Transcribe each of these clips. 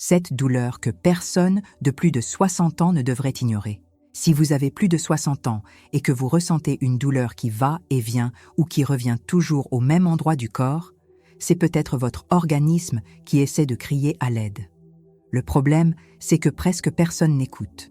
Cette douleur que personne de plus de 60 ans ne devrait ignorer. Si vous avez plus de 60 ans et que vous ressentez une douleur qui va et vient ou qui revient toujours au même endroit du corps, c'est peut-être votre organisme qui essaie de crier à l'aide. Le problème, c'est que presque personne n'écoute.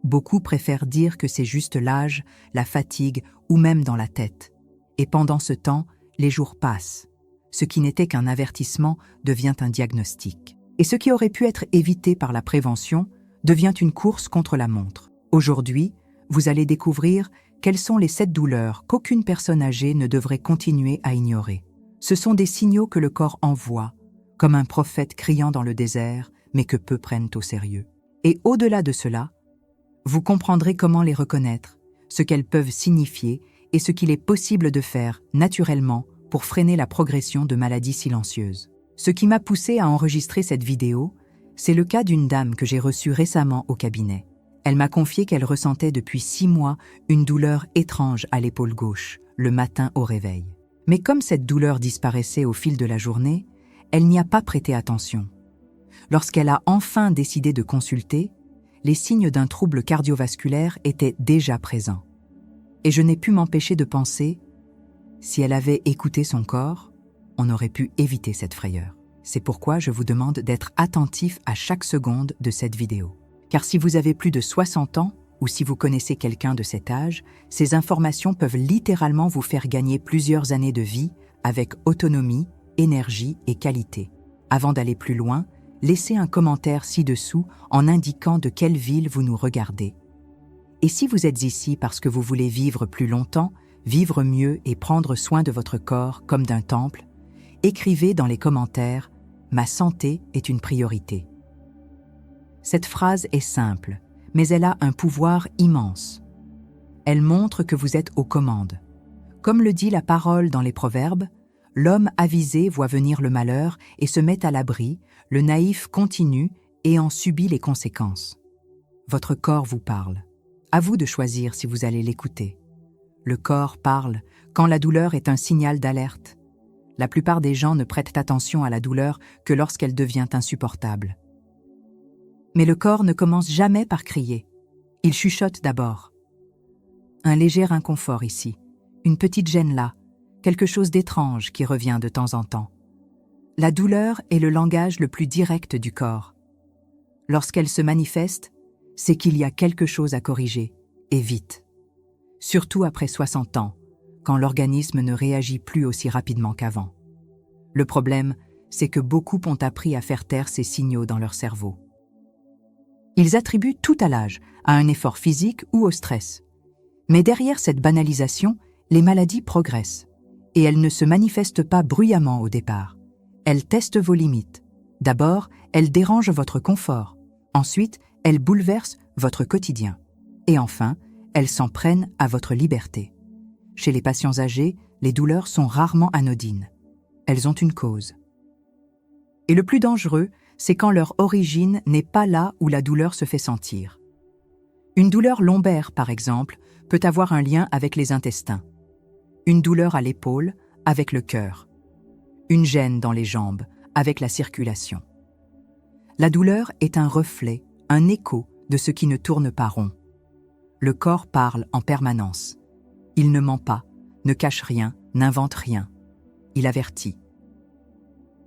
Beaucoup préfèrent dire que c'est juste l'âge, la fatigue ou même dans la tête. Et pendant ce temps, les jours passent. Ce qui n'était qu'un avertissement devient un diagnostic. Et ce qui aurait pu être évité par la prévention devient une course contre la montre. Aujourd'hui, vous allez découvrir quelles sont les 7 douleurs qu'aucune personne âgée ne devrait continuer à ignorer. Ce sont des signaux que le corps envoie, comme un prophète criant dans le désert, mais que peu prennent au sérieux. Et au-delà de cela, vous comprendrez comment les reconnaître, ce qu'elles peuvent signifier et ce qu'il est possible de faire naturellement pour freiner la progression de maladies silencieuses. Ce qui m'a poussé à enregistrer cette vidéo, c'est le cas d'une dame que j'ai reçue récemment au cabinet. Elle m'a confié qu'elle ressentait depuis 6 mois une douleur étrange à l'épaule gauche, le matin au réveil. Mais comme cette douleur disparaissait au fil de la journée, elle n'y a pas prêté attention. Lorsqu'elle a enfin décidé de consulter, les signes d'un trouble cardiovasculaire étaient déjà présents. Et je n'ai pu m'empêcher de penser, si elle avait écouté son corps, on aurait pu éviter cette frayeur. C'est pourquoi je vous demande d'être attentif à chaque seconde de cette vidéo. Car si vous avez plus de 60 ans, ou si vous connaissez quelqu'un de cet âge, ces informations peuvent littéralement vous faire gagner plusieurs années de vie avec autonomie, énergie et qualité. Avant d'aller plus loin, laissez un commentaire ci-dessous en indiquant de quelle ville vous nous regardez. Et si vous êtes ici parce que vous voulez vivre plus longtemps, vivre mieux et prendre soin de votre corps comme d'un temple, écrivez dans les commentaires « Ma santé est une priorité ». Cette phrase est simple, mais elle a un pouvoir immense. Elle montre que vous êtes aux commandes. Comme le dit la parole dans les Proverbes, l'homme avisé voit venir le malheur et se met à l'abri, le naïf continue et en subit les conséquences. Votre corps vous parle. À vous de choisir si vous allez l'écouter. Le corps parle quand la douleur est un signal d'alerte. La plupart des gens ne prêtent attention à la douleur que lorsqu'elle devient insupportable. Mais le corps ne commence jamais par crier. Il chuchote d'abord. Un léger inconfort ici, une petite gêne là, quelque chose d'étrange qui revient de temps en temps. La douleur est le langage le plus direct du corps. Lorsqu'elle se manifeste, c'est qu'il y a quelque chose à corriger, et vite. Surtout après 60 ans, quand l'organisme ne réagit plus aussi rapidement qu'avant. Le problème, c'est que beaucoup ont appris à faire taire ces signaux dans leur cerveau. Ils attribuent tout à l'âge, à un effort physique ou au stress. Mais derrière cette banalisation, les maladies progressent. Et elles ne se manifestent pas bruyamment au départ. Elles testent vos limites. D'abord, elles dérangent votre confort. Ensuite, elles bouleversent votre quotidien. Et enfin, elles s'en prennent à votre liberté. Chez les patients âgés, les douleurs sont rarement anodines. Elles ont une cause. Et le plus dangereux, c'est quand leur origine n'est pas là où la douleur se fait sentir. Une douleur lombaire, par exemple, peut avoir un lien avec les intestins. Une douleur à l'épaule, avec le cœur. Une gêne dans les jambes, avec la circulation. La douleur est un reflet, un écho de ce qui ne tourne pas rond. Le corps parle en permanence. Il ne ment pas, ne cache rien, n'invente rien. Il avertit.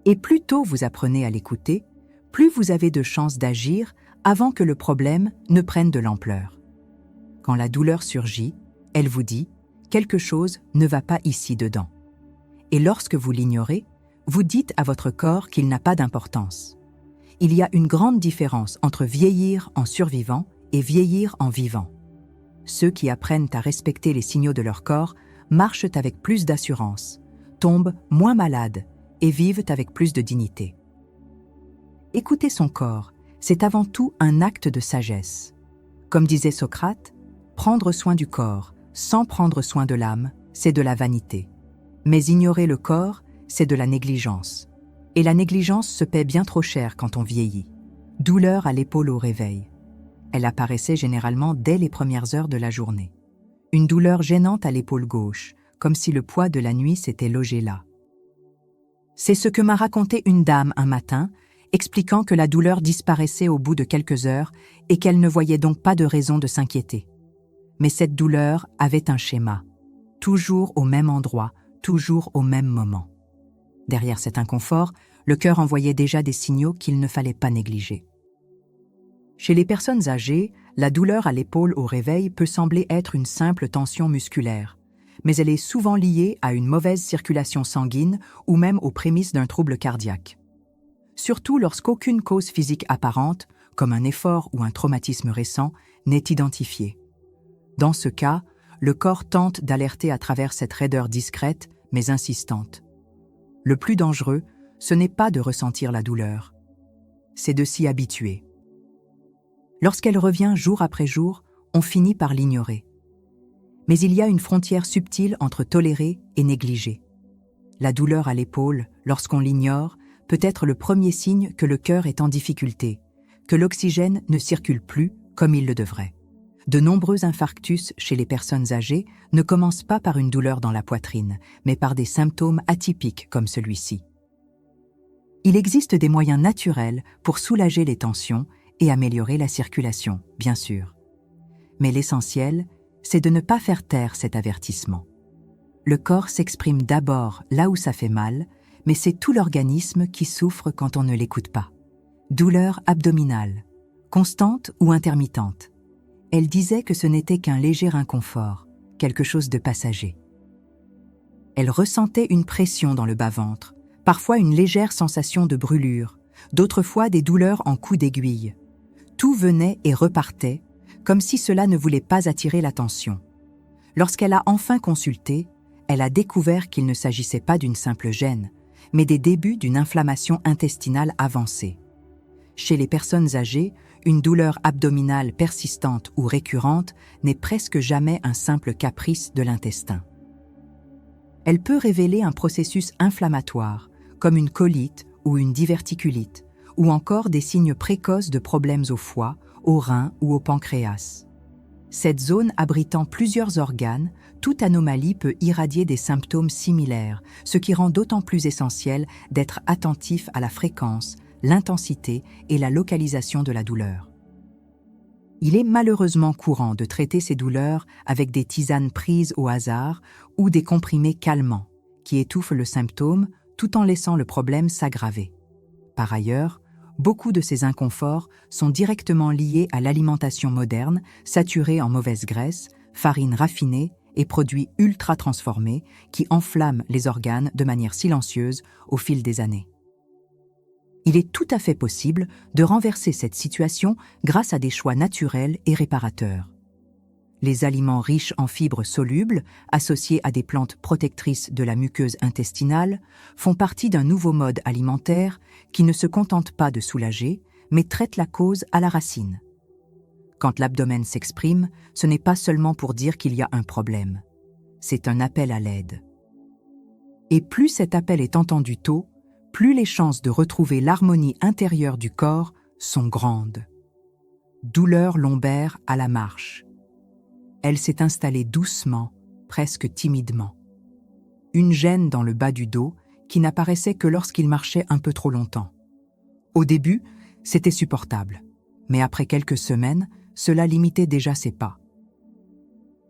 Et plus tôt vous apprenez à l'écouter, plus vous avez de chances d'agir avant que le problème ne prenne de l'ampleur. Quand la douleur surgit, elle vous dit « quelque chose ne va pas ici dedans ». Et lorsque vous l'ignorez, vous dites à votre corps qu'il n'a pas d'importance. Il y a une grande différence entre vieillir en survivant et vieillir en vivant. Ceux qui apprennent à respecter les signaux de leur corps marchent avec plus d'assurance, tombent moins malades et vivent avec plus de dignité. Écouter son corps, c'est avant tout un acte de sagesse. Comme disait Socrate, prendre soin du corps sans prendre soin de l'âme, c'est de la vanité. Mais ignorer le corps, c'est de la négligence. Et la négligence se paie bien trop cher quand on vieillit. Douleur à l'épaule au réveil. Elle apparaissait généralement dès les premières heures de la journée. Une douleur gênante à l'épaule gauche, comme si le poids de la nuit s'était logé là. C'est ce que m'a raconté une dame un matin, expliquant que la douleur disparaissait au bout de quelques heures et qu'elle ne voyait donc pas de raison de s'inquiéter. Mais cette douleur avait un schéma, toujours au même endroit, toujours au même moment. Derrière cet inconfort, le cœur envoyait déjà des signaux qu'il ne fallait pas négliger. Chez les personnes âgées, la douleur à l'épaule au réveil peut sembler être une simple tension musculaire, mais elle est souvent liée à une mauvaise circulation sanguine ou même aux prémices d'un trouble cardiaque. Surtout lorsqu'aucune cause physique apparente, comme un effort ou un traumatisme récent, n'est identifiée. Dans ce cas, le corps tente d'alerter à travers cette raideur discrète mais insistante. Le plus dangereux, ce n'est pas de ressentir la douleur, c'est de s'y habituer. Lorsqu'elle revient jour après jour, on finit par l'ignorer. Mais il y a une frontière subtile entre tolérer et négliger. La douleur à l'épaule, lorsqu'on l'ignore, peut être le premier signe que le cœur est en difficulté, que l'oxygène ne circule plus comme il le devrait. De nombreux infarctus chez les personnes âgées ne commencent pas par une douleur dans la poitrine, mais par des symptômes atypiques comme celui-ci. Il existe des moyens naturels pour soulager les tensions et améliorer la circulation, bien sûr. Mais l'essentiel, c'est de ne pas faire taire cet avertissement. Le corps s'exprime d'abord là où ça fait mal, mais c'est tout l'organisme qui souffre quand on ne l'écoute pas. Douleur abdominale, constante ou intermittente. Elle disait que ce n'était qu'un léger inconfort, quelque chose de passager. Elle ressentait une pression dans le bas-ventre, parfois une légère sensation de brûlure, d'autres fois des douleurs en coups d'aiguille. Tout venait et repartait, comme si cela ne voulait pas attirer l'attention. Lorsqu'elle a enfin consulté, elle a découvert qu'il ne s'agissait pas d'une simple gêne, mais des débuts d'une inflammation intestinale avancée. Chez les personnes âgées, une douleur abdominale persistante ou récurrente n'est presque jamais un simple caprice de l'intestin. Elle peut révéler un processus inflammatoire, comme une colite ou une diverticulite, ou encore des signes précoces de problèmes au foie, au rein ou au pancréas. Cette zone abritant plusieurs organes, toute anomalie peut irradier des symptômes similaires, ce qui rend d'autant plus essentiel d'être attentif à la fréquence, l'intensité et la localisation de la douleur. Il est malheureusement courant de traiter ces douleurs avec des tisanes prises au hasard ou des comprimés calmants, qui étouffent le symptôme tout en laissant le problème s'aggraver. Par ailleurs, beaucoup de ces inconforts sont directement liés à l'alimentation moderne, saturée en mauvaise graisse, farine raffinée et produits ultra transformés qui enflamment les organes de manière silencieuse au fil des années. Il est tout à fait possible de renverser cette situation grâce à des choix naturels et réparateurs. Les aliments riches en fibres solubles, associés à des plantes protectrices de la muqueuse intestinale, font partie d'un nouveau mode alimentaire qui ne se contente pas de soulager, mais traite la cause à la racine. Quand l'abdomen s'exprime, ce n'est pas seulement pour dire qu'il y a un problème. C'est un appel à l'aide. Et plus cet appel est entendu tôt, plus les chances de retrouver l'harmonie intérieure du corps sont grandes. Douleur lombaire à la marche. Elle s'est installée doucement, presque timidement. Une gêne dans le bas du dos qui n'apparaissait que lorsqu'il marchait un peu trop longtemps. Au début, c'était supportable, mais après quelques semaines, cela limitait déjà ses pas.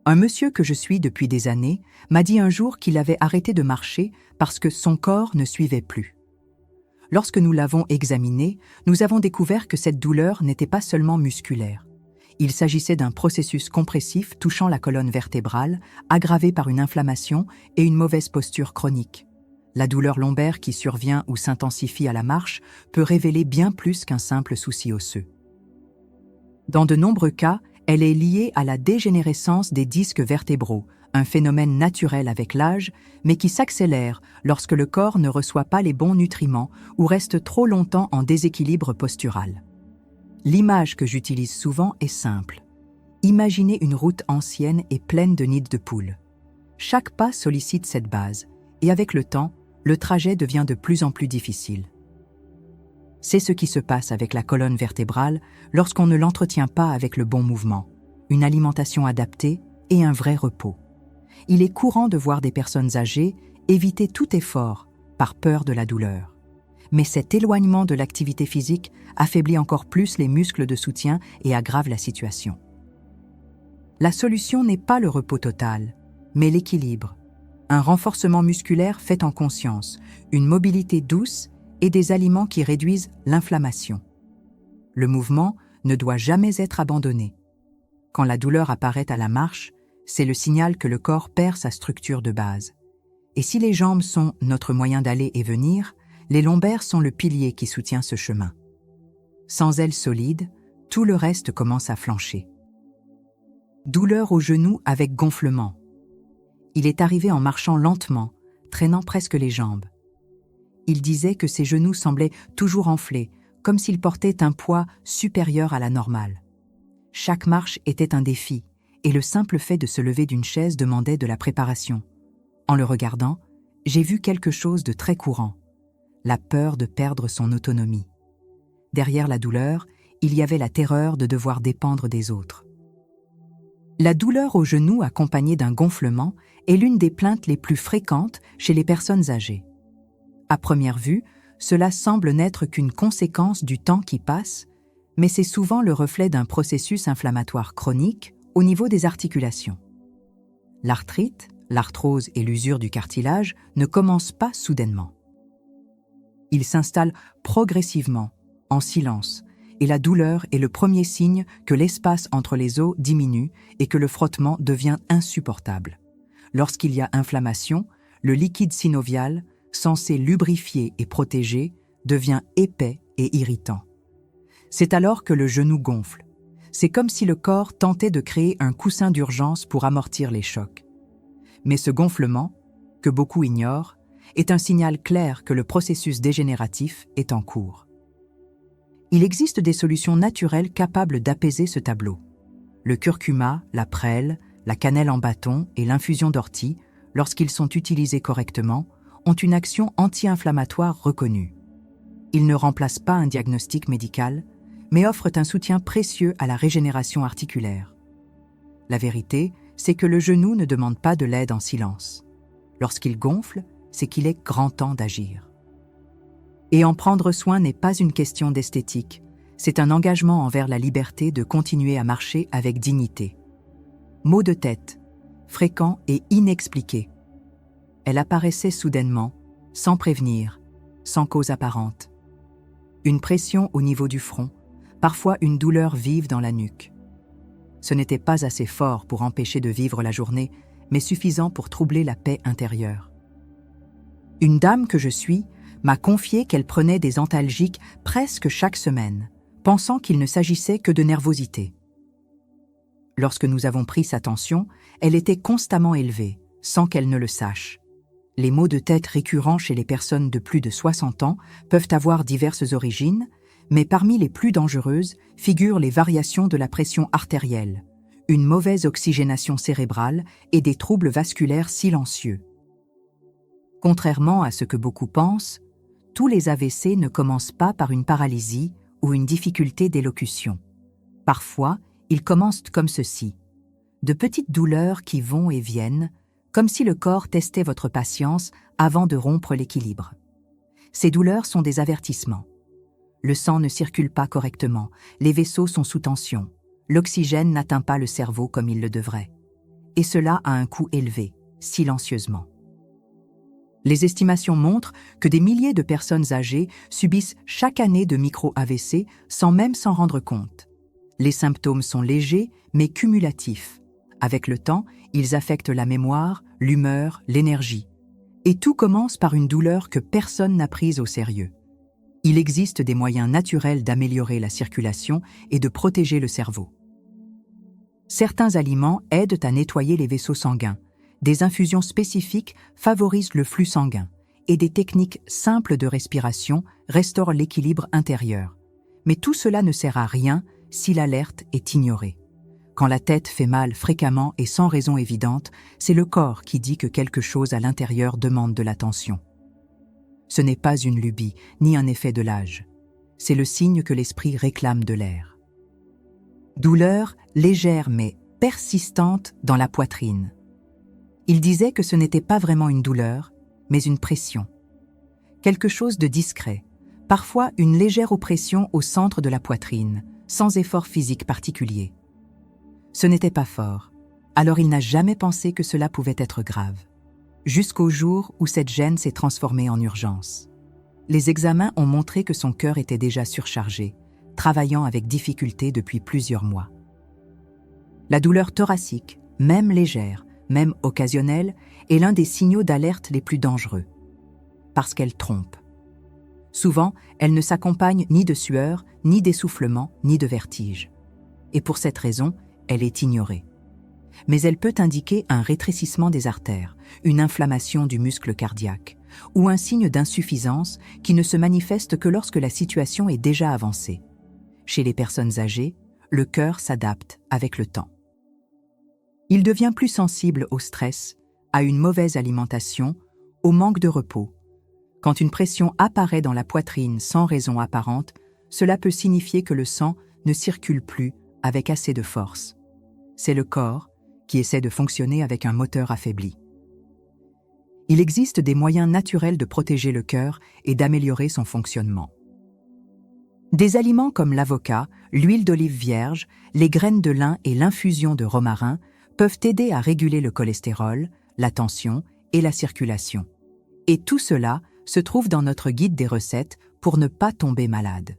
Un monsieur que je suis depuis des années m'a dit un jour qu'il avait arrêté de marcher parce que son corps ne suivait plus. Lorsque nous l'avons examiné, nous avons découvert que cette douleur n'était pas seulement musculaire. Il s'agissait d'un processus compressif touchant la colonne vertébrale, aggravé par une inflammation et une mauvaise posture chronique. La douleur lombaire qui survient ou s'intensifie à la marche peut révéler bien plus qu'un simple souci osseux. Dans de nombreux cas, elle est liée à la dégénérescence des disques vertébraux, un phénomène naturel avec l'âge, mais qui s'accélère lorsque le corps ne reçoit pas les bons nutriments ou reste trop longtemps en déséquilibre postural. L'image que j'utilise souvent est simple. Imaginez une route ancienne et pleine de nids de poules. Chaque pas sollicite cette base, et avec le temps, le trajet devient de plus en plus difficile. C'est ce qui se passe avec la colonne vertébrale lorsqu'on ne l'entretient pas avec le bon mouvement, une alimentation adaptée et un vrai repos. Il est courant de voir des personnes âgées éviter tout effort par peur de la douleur. mais cet éloignement de l'activité physique affaiblit encore plus les muscles de soutien et aggrave la situation. La solution n'est pas le repos total, mais l'équilibre. Un renforcement musculaire fait en conscience, une mobilité douce et des aliments qui réduisent l'inflammation. Le mouvement ne doit jamais être abandonné. Quand la douleur apparaît à la marche, c'est le signal que le corps perd sa structure de base. Et si les jambes sont notre moyen d'aller et venir, les lombaires sont le pilier qui soutient ce chemin. Sans elles solides, tout le reste commence à flancher. Douleur au genou avec gonflement. Il est arrivé en marchant lentement, traînant presque les jambes. Il disait que ses genoux semblaient toujours enflés, comme s'il portait un poids supérieur à la normale. Chaque marche était un défi, et le simple fait de se lever d'une chaise demandait de la préparation. En le regardant, j'ai vu quelque chose de très courant, la peur de perdre son autonomie. Derrière la douleur, il y avait la terreur de devoir dépendre des autres. La douleur au genou accompagnée d'un gonflement est l'une des plaintes les plus fréquentes chez les personnes âgées. À première vue, cela semble n'être qu'une conséquence du temps qui passe, mais c'est souvent le reflet d'un processus inflammatoire chronique au niveau des articulations. L'arthrite, l'arthrose et l'usure du cartilage ne commencent pas soudainement. Ils s'installent progressivement, en silence, et la douleur est le premier signe que l'espace entre les os diminue et que le frottement devient insupportable. Lorsqu'il y a inflammation, le liquide synovial, censé lubrifier et protéger, devient épais et irritant. C'est alors que le genou gonfle. C'est comme si le corps tentait de créer un coussin d'urgence pour amortir les chocs. Mais ce gonflement, que beaucoup ignorent, est un signal clair que le processus dégénératif est en cours. Il existe des solutions naturelles capables d'apaiser ce tableau. Le curcuma, la prêle, la cannelle en bâton et l'infusion d'ortie, lorsqu'ils sont utilisés correctement, ont une action anti-inflammatoire reconnue. Ils ne remplacent pas un diagnostic médical, mais offrent un soutien précieux à la régénération articulaire. La vérité, c'est que le genou ne demande pas de l'aide en silence. Lorsqu'il gonfle, c'est qu'il est grand temps d'agir. Et en prendre soin n'est pas une question d'esthétique, c'est un engagement envers la liberté de continuer à marcher avec dignité. Maux de tête, fréquents et inexpliqués. Elle apparaissait soudainement, sans prévenir, sans cause apparente. Une pression au niveau du front, parfois une douleur vive dans la nuque. Ce n'était pas assez fort pour empêcher de vivre la journée, mais suffisant pour troubler la paix intérieure. Une dame que je suis m'a confié qu'elle prenait des antalgiques presque chaque semaine, pensant qu'il ne s'agissait que de nervosité. Lorsque nous avons pris sa tension, elle était constamment élevée, sans qu'elle ne le sache. Les maux de tête récurrents chez les personnes de plus de 60 ans peuvent avoir diverses origines, mais parmi les plus dangereuses figurent les variations de la pression artérielle, une mauvaise oxygénation cérébrale et des troubles vasculaires silencieux. Contrairement à ce que beaucoup pensent, tous les AVC ne commencent pas par une paralysie ou une difficulté d'élocution. Parfois, ils commencent comme ceci. De petites douleurs qui vont et viennent, comme si le corps testait votre patience avant de rompre l'équilibre. Ces douleurs sont des avertissements. Le sang ne circule pas correctement, les vaisseaux sont sous tension, l'oxygène n'atteint pas le cerveau comme il le devrait. Et cela a un coût élevé, silencieusement. Les estimations montrent que des milliers de personnes âgées subissent chaque année de micro-AVC sans même s'en rendre compte. Les symptômes sont légers mais cumulatifs. Avec le temps, ils affectent la mémoire, l'humeur, l'énergie. Et tout commence par une douleur que personne n'a prise au sérieux. Il existe des moyens naturels d'améliorer la circulation et de protéger le cerveau. Certains aliments aident à nettoyer les vaisseaux sanguins. Des infusions spécifiques favorisent le flux sanguin et des techniques simples de respiration restaurent l'équilibre intérieur. Mais tout cela ne sert à rien si l'alerte est ignorée. Quand la tête fait mal fréquemment et sans raison évidente, c'est le corps qui dit que quelque chose à l'intérieur demande de l'attention. Ce n'est pas une lubie, ni un effet de l'âge. C'est le signe que l'esprit réclame de l'air. Douleur légère mais persistante dans la poitrine. Il disait que ce n'était pas vraiment une douleur, mais une pression. Quelque chose de discret, Parfois une légère oppression au centre de la poitrine, sans effort physique particulier. Ce n'était pas fort, alors il n'a jamais pensé que cela pouvait être grave. Jusqu'au jour où cette gêne s'est transformée en urgence. Les examens ont montré que son cœur était déjà surchargé, travaillant avec difficulté depuis plusieurs mois. La douleur thoracique, même légère, même occasionnelle, est l'un des signaux d'alerte les plus dangereux. Parce qu'elle trompe. Souvent, elle ne s'accompagne ni de sueur, ni d'essoufflement, ni de vertige. Et pour cette raison, elle est ignorée. Mais elle peut indiquer un rétrécissement des artères, une inflammation du muscle cardiaque, ou un signe d'insuffisance qui ne se manifeste que lorsque la situation est déjà avancée. Chez les personnes âgées, le cœur s'adapte avec le temps. Il devient plus sensible au stress, à une mauvaise alimentation, au manque de repos. Quand une pression apparaît dans la poitrine sans raison apparente, cela peut signifier que le sang ne circule plus avec assez de force. C'est le corps qui essaie de fonctionner avec un moteur affaibli. Il existe des moyens naturels de protéger le cœur et d'améliorer son fonctionnement. Des aliments comme l'avocat, l'huile d'olive vierge, les graines de lin et l'infusion de romarin peuvent aider à réguler le cholestérol, la tension et la circulation. Et tout cela se trouve dans notre guide des recettes pour ne pas tomber malade.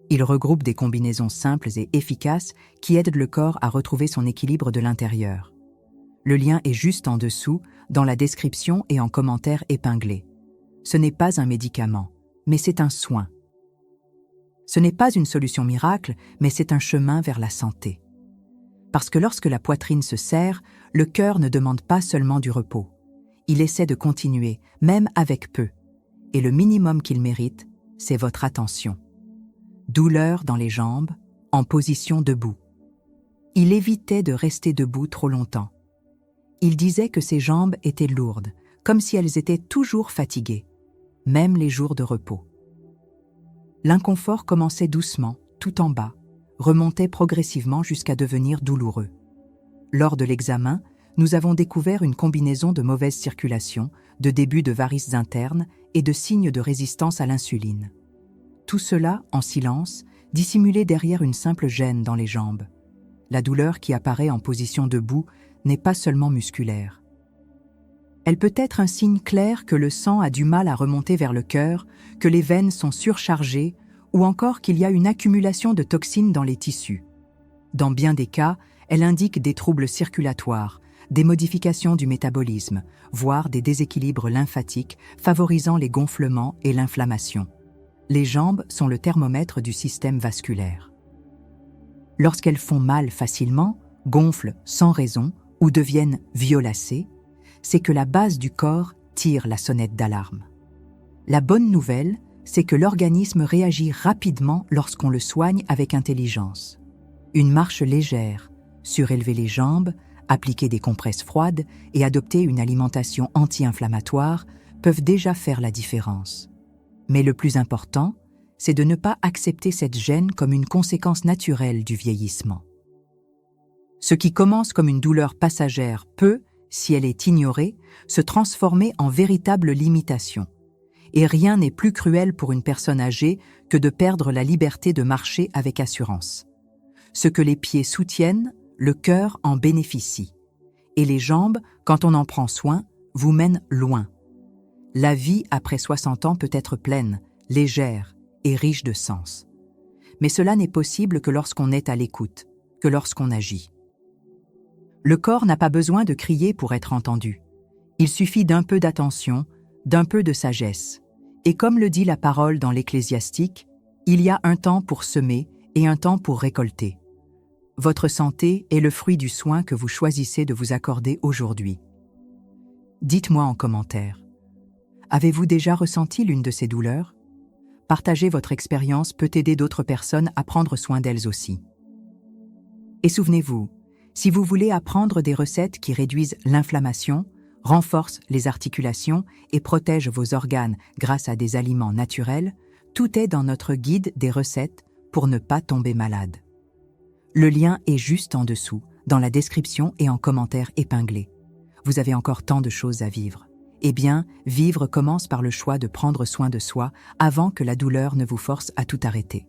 Il regroupe des combinaisons simples et efficaces qui aident le corps à retrouver son équilibre de l'intérieur. Le lien est juste en dessous, dans la description et en commentaire épinglé. Ce n'est pas un médicament, mais c'est un soin. Ce n'est pas une solution miracle, mais c'est un chemin vers la santé. Parce que lorsque la poitrine se serre, le cœur ne demande pas seulement du repos. Il essaie de continuer, même avec peu. Et le minimum qu'il mérite, c'est votre attention. Douleur dans les jambes, en position debout. Il évitait de rester debout trop longtemps. Il disait que ses jambes étaient lourdes, comme si elles étaient toujours fatiguées, même les jours de repos. L'inconfort commençait doucement, tout en bas, remontait progressivement jusqu'à devenir douloureux. Lors de l'examen, nous avons découvert une combinaison de mauvaise circulation, de début de varices internes et de signes de résistance à l'insuline. Tout cela, en silence, dissimulé derrière une simple gêne dans les jambes. La douleur qui apparaît en position debout n'est pas seulement musculaire. Elle peut être un signe clair que le sang a du mal à remonter vers le cœur, que les veines sont surchargées ou encore qu'il y a une accumulation de toxines dans les tissus. Dans bien des cas, elle indique des troubles circulatoires, des modifications du métabolisme, voire des déséquilibres lymphatiques favorisant les gonflements et l'inflammation. Les jambes sont le thermomètre du système vasculaire. Lorsqu'elles font mal facilement, gonflent sans raison ou deviennent violacées, c'est que la base du corps tire la sonnette d'alarme. La bonne nouvelle, c'est que l'organisme réagit rapidement lorsqu'on le soigne avec intelligence. Une marche légère, surélever les jambes, appliquer des compresses froides et adopter une alimentation anti-inflammatoire peuvent déjà faire la différence. Mais le plus important, c'est de ne pas accepter cette gêne comme une conséquence naturelle du vieillissement. Ce qui commence comme une douleur passagère peut, si elle est ignorée, se transformer en véritable limitation. Et rien n'est plus cruel pour une personne âgée que de perdre la liberté de marcher avec assurance. Ce que les pieds soutiennent, le cœur en bénéficie. Et les jambes, quand on en prend soin, vous mènent loin. La vie après 60 ans peut être pleine, légère et riche de sens. Mais cela n'est possible que lorsqu'on est à l'écoute, que lorsqu'on agit. Le corps n'a pas besoin de crier pour être entendu. Il suffit d'un peu d'attention, d'un peu de sagesse. Et comme le dit la parole dans l'Ecclésiastique, il y a un temps pour semer et un temps pour récolter. Votre santé est le fruit du soin que vous choisissez de vous accorder aujourd'hui. Dites-moi en commentaire. Avez-vous déjà ressenti l'une de ces douleurs? Partager votre expérience peut aider d'autres personnes à prendre soin d'elles aussi. Et souvenez-vous, si vous voulez apprendre des recettes qui réduisent l'inflammation, renforcent les articulations et protègent vos organes grâce à des aliments naturels, tout est dans notre guide des recettes pour ne pas tomber malade. Le lien est juste en dessous, dans la description et en commentaire épinglé. Vous avez encore tant de choses à vivre. Eh bien, vivre commence par le choix de prendre soin de soi avant que la douleur ne vous force à tout arrêter.